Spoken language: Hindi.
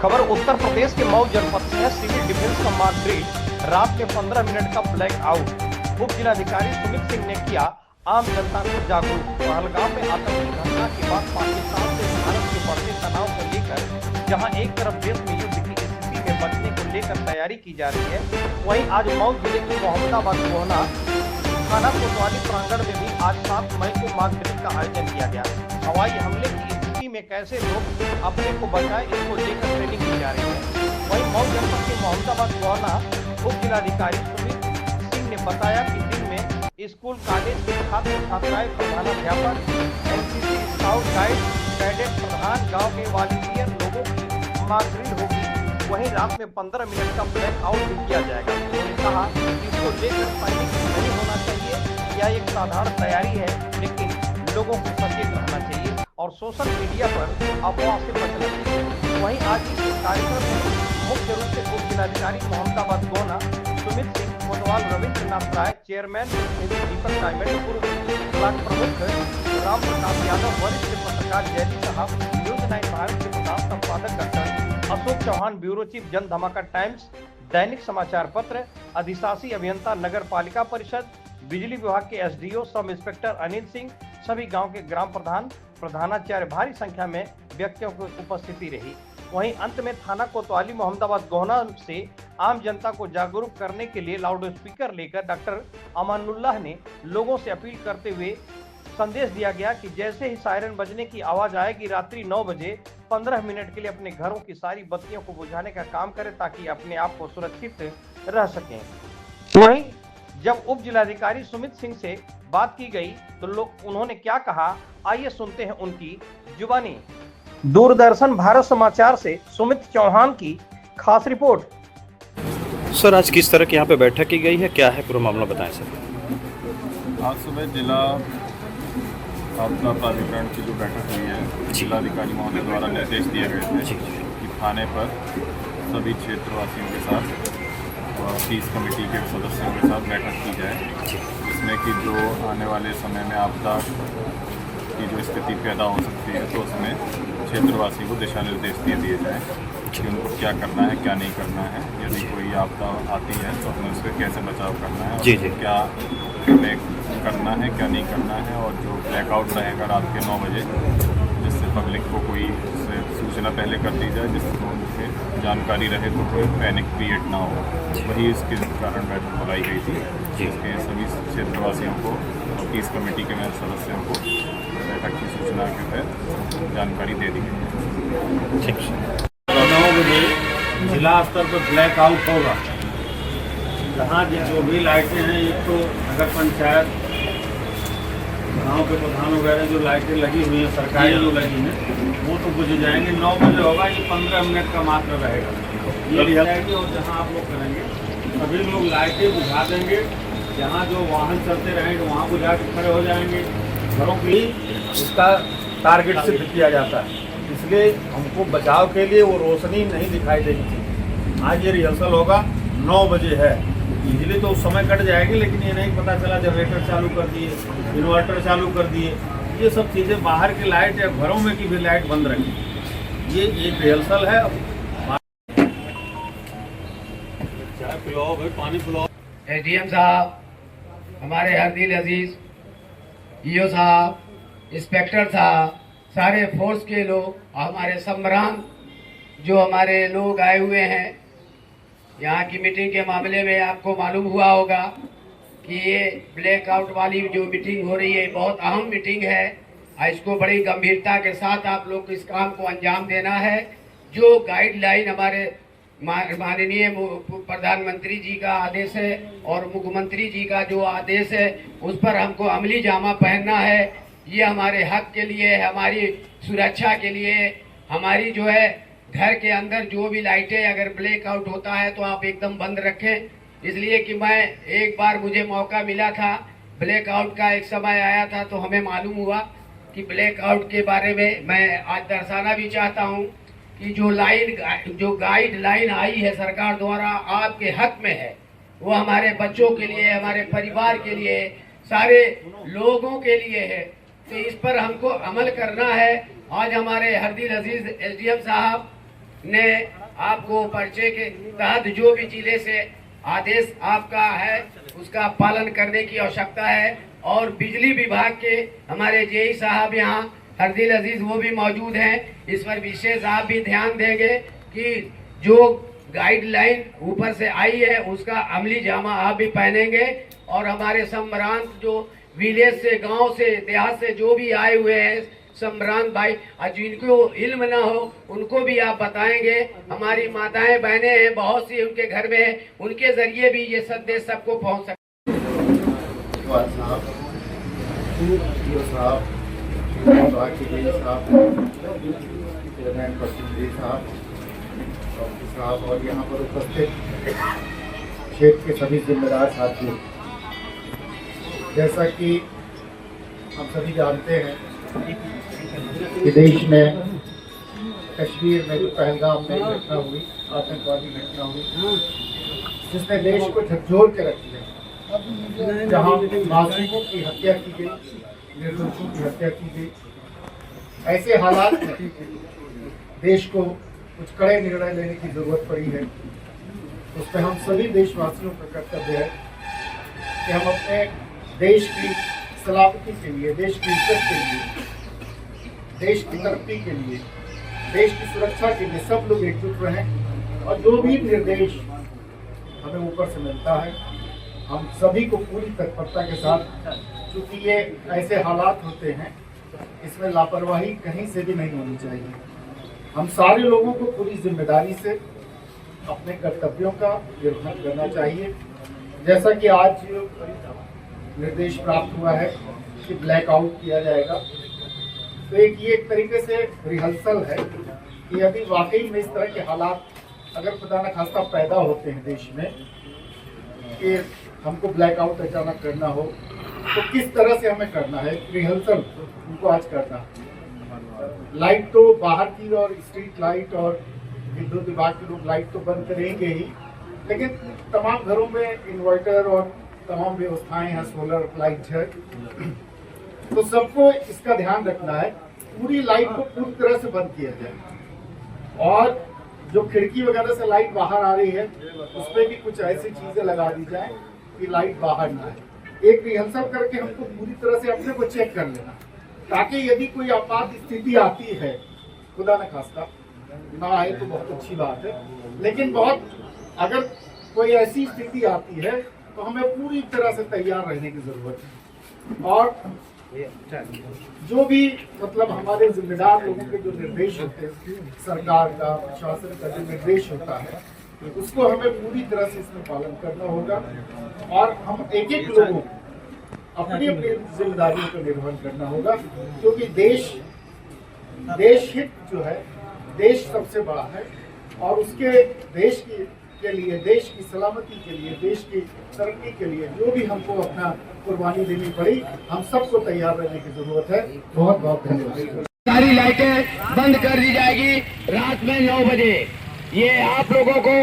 खबर उत्तर प्रदेश के मऊ जनपद से है। सिविल डिफेंस का मॉक ड्रिल, रात में 15 मिनट का ब्लैक आउट। उप जिलाधिकारी सुमित सिंह ने किया आम जनता को जागरूक। पहलगाम में आतंकी घटना के बाद पाकिस्तान से भारत के बढ़ते तनाव को लेकर जहां एक तरफ देश में युद्ध की स्थिति में बचने को लेकर तैयारी की जा रही है, वहीं आज मऊ जिले के मोहम्मदाबाद गोहना थाना कोतवाली प्रांगण में भी आज 7 मई को मॉक ड्रिल का आयोजन किया गया। हवाई हमले की स्थिति में कैसे लोग अपने को बचाएं, इसको लेकर ट्रेनिंग की जा रही है। वहीं मऊ जनपद के मोहम्मदाबाद गोहना उप जिलाधिकारी सुमित सिंह ने बताया कि दिन में स्कूल कॉलेज के छात्र छात्राएं, प्रधानाध्यापक, एनसीसी, स्काउट गाइड, कैडेट, प्रधान, गांव के वॉलंटियर लोगों की मॉक ड्रिल होगी। वहीं रात में 15 मिनट का ब्लैक आउट भी किया जाएगा। उन्होंने कहा इसको लेकर पैनिक नहीं होना चाहिए, यह एक साधारण तैयारी है, लेकिन लोगों को सचेत रहना चाहिए और सोशल मीडिया पर अफवाह से बचना चाहिए। वहीं आज इस कार्यक्रम में मुख्य रूप से उप जिलाधिकारी मोहम्मदाबाद गोहना सुमित सिंह, कोतवाल रविंद्रनाथ राय, चेयरमैन दीपक डायमंड, पूर्व ब्लॉक प्रमुख राम प्रताप यादव, वरिष्ठ पत्रकार जयदी साहब, न्यूज 9 भारत के प्रधान संपादक doctor Ashok Chauhan, bureau chief Jan Dhamaka times, दैनिक समाचार पत्र, अधिशासी अभियंता नगर पालिका परिषद, बिजली विभाग के SDO sub inspector Anil Singh, सभी गांव के ग्राम प्रधान, प्रधानाचार्य, भारी संख्या में व्यक्तियों की उपस्थिति रही। वहीं अंत में थाना कोतवाली मोहम्मदाबाद गोहना से आम जनता को जागरूक करने के लिए लाउड स्पीकर लेकर डॉक्टर अमानुल्लाह ने लोगों से अपील करते हुए संदेश दिया गया कि जैसे ही सायरन बजने की आवाज आएगी रात्रि 9 बजे 15 मिनट के लिए अपने घरों की सारी बत्तियों को बुझाने का काम करें, ताकि अपने आप को सुरक्षित रह सकें। वहीं जब उप जिलाधिकारी सुमित सिंह से बात की गई तो उन्होंने क्या कहा, आइए सुनते हैं उनकी जुबानी। दूरदर्शन भारत समाचार से सुमित चौहान की खास रिपोर्ट। सर, आज किस तरह की यहाँ पे बैठक की गई है, क्या है पूरा मामला बताएं सर। आज सुबह जिला आपदा प्राधिकरण की जो बैठक हुई है, जिलाधिकारी महोदय द्वारा निर्देश दिए गए थे कि थाने पर सभी क्षेत्रवासियों के साथ और 30 कमेटी के सदस्यों के साथ बैठक की जाए, जिसमें कि जो आने वाले समय में आपदा की जो स्थिति पैदा हो सकती है तो उसमें क्षेत्रवासी को दिशा निर्देश दिए जाएँ कि उनको क्या करना है, क्या नहीं करना है। यदि कोई आपदा आती है तो हमें उससे कैसे बचाव करना है और क्या हमें करना है, क्या नहीं करना है। और जो ब्लैकआउट रहेगा रात के 9 बजे, जिससे पब्लिक को कोई सूचना पहले कर दी जाए, जिससे उनसे जानकारी रहे तो कोई पैनिक क्रिएट ना हो। वही इसके कारण बैठक बुलाई गई थी, जिसके सभी क्षेत्रवासियों को और 30 कमेटी के सदस्यों को बैठक की सूचना के तहत जानकारी दे दी गई। ठीक है। 9 बजे जिला स्तर पर ब्लैक आउट होगा। जहाँ जो भी लाइटें हैं, एक तो नगर पंचायत, गाँव के प्रधान वगैरह जो लाइटें लगी हुई हैं सरकारी जो लगी हैं वो तो बुझ जाएंगे। 9 बजे होगा, ये 15 मिनट का मात्र रहेगा, ये भी जाएगी। और जहाँ आप लोग करेंगे सभी लोग लाइटें बुझा देंगे, जहाँ जो वाहन चलते रहेंगे वहाँ बुझा के खड़े हो जाएंगे। घरों की उसका टारगेट सिद्ध किया जाता है, इसलिए हमको बचाव के लिए वो रोशनी नहीं दिखाई देनी चाहिए। आज ये रिहर्सल होगा, 9 बजे है, इजीली तो उस समय कट जाएगी, लेकिन ये नहीं पता चला जनरेटर चालू कर दिए, इन्वर्टर चालू कर दिए, ये सब चीज़ें बाहर की लाइट या घरों में की भी लाइट बंद रखी। ये एक रिहर्सल है। चाय पिलाओ भाई, पानी पिलाओ। एसडीएम साहब, हमारे हरदिल अजीज, ईओ साहब, इंस्पेक्टर साहब, सारे फोर्स के लोग, हमारे संबरान जो हमारे लोग आए हुए हैं। यहाँ की मीटिंग के मामले में आपको मालूम हुआ होगा कि ये ब्लैकआउट वाली जो मीटिंग हो रही है बहुत अहम मीटिंग है। इसको बड़ी गंभीरता के साथ आप लोग को इस काम को अंजाम देना है। जो गाइडलाइन हमारे माननीय प्रधानमंत्री जी का आदेश है और मुख्यमंत्री जी का जो आदेश है, उस पर हमको अमली जामा पहनना है। ये हमारे हक के लिए, हमारी सुरक्षा के लिए, हमारी जो है घर के अंदर जो भी लाइटें अगर ब्लैकआउट होता है तो आप एकदम बंद रखें। इसलिए कि मैं एक बार मुझे मौका मिला था, ब्लैकआउट का एक समय आया था तो हमें मालूम हुआ कि ब्लैकआउट के बारे में मैं आज दर्शाना भी चाहता हूं कि जो गाइडलाइन आई है सरकार द्वारा आपके हक में है, वो हमारे बच्चों के लिए, हमारे परिवार के लिए, सारे लोगों के लिए है। तो इस पर हमको अमल करना है। आज हमारे हरदिल अजीज एसडीएम साहब ने आपको परिचय के तहत जो भी जिले से आदेश आपका है उसका पालन करने की आवश्यकता है। और बिजली विभाग के हमारे जेई साहब यहाँ हरदिल अजीज वो भी मौजूद हैं। इस पर विशेष आप भी ध्यान देंगे कि जो गाइडलाइन ऊपर से आई है उसका अमली जामा आप भी पहनेंगे। और हमारे संभ्रांत जो विलेज से, गांव से, देहात से जो भी आए हुए हैं संभ्रांत भाई, जिनको इल्म ना हो उनको भी आप बताएंगे। हमारी माताएं बहनें हैं बहुत सी उनके घर में, उनके जरिए भी ये संदेश सबको पहुंच सके। साहब और यहाँ पर उपस्थित क्षेत्र के सभी जिम्मेदार साथियों, जैसा कि हम सभी जानते हैं कि देश में कश्मीर में जो पहलगाम में घटना हुई, आतंकवादी घटना हुई, जिसने देश को झकझोर के रख दिया, जहाँ मासूमों की हत्या की गई, निर्दोषों की हत्या की गई। ऐसे हालात में देश को कुछ कड़े निर्णय लेने की जरूरत पड़ी है। उस पर हम सभी देशवासियों का कर्तव्य है कि हम अपने देश की सलामती के लिए, देश की इज्जत के लिए, देश की तरक्की के लिए, देश की सुरक्षा के लिए सब लोग एकजुट रहें। और जो भी निर्देश हमें ऊपर से मिलता है हम सभी को पूरी तत्परता के साथ, क्योंकि ये ऐसे हालात होते हैं इसमें लापरवाही कहीं से भी नहीं होनी चाहिए। हम सारे लोगों को पूरी जिम्मेदारी से अपने कर्तव्यों का निर्वहन करना चाहिए। जैसा कि आज निर्देश प्राप्त हुआ है कि ब्लैकआउट किया जाएगा, तो ये एक तरीके से रिहर्सल है कि यदि वाकई में इस तरह के हालात अगर खुदा न खास्ता पैदा होते हैं देश में कि हमको ब्लैकआउट अचानक करना हो, तो किस तरह से हमें करना है, रिहर्सल उनको आज करना है। लाइट तो बाहर की और स्ट्रीट लाइट और विद्युत विभाग के लोग लाइट तो बंद करेंगे ही, लेकिन तमाम घरों में इन्वर्टर और तमाम व्यवस्थाएं हैं, सोलर लाइट है, तो सबको इसका ध्यान रखना है पूरी लाइट को पूरी तरह से बंद किया जाए। और जो खिड़की वगैरह से लाइट बाहर आ रही है उस पर भी कुछ ऐसी चीजें लगा दी जाए कि लाइट बाहर ना आए। एक रिहर्सल करके हमको पूरी तरह से अपने को चेक कर लेना, ताकि यदि कोई आपात स्थिति आती है, खुदा न खास्ता ना आए तो बहुत अच्छी बात है, लेकिन बहुत अगर कोई ऐसी स्थिति आती है तो हमें पूरी तरह से तैयार रहने की जरूरत है। और जो भी मतलब हमारे जिम्मेदार लोगों के जो निर्देश होते हैं, सरकार का, प्रशासन का जो निर्देश होता है, उसको हमें पूरी तरह से इसमें पालन करना होगा। और हम एक एक लोगों अपनी अपनी जिम्मेदारियों का निर्वहन करना होगा, क्योंकि देश हित जो है, देश सबसे बड़ा है और उसके देश के लिए, देश की सलामती के लिए, देश की तरक्की के लिए जो भी हमको अपना कुर्बानी देनी पड़ी, हम सबको तैयार रहने की जरूरत है। बहुत बहुत धन्यवाद। सारी लाइटें बंद कर दी जाएगी रात में 9 बजे। ये आप लोगों को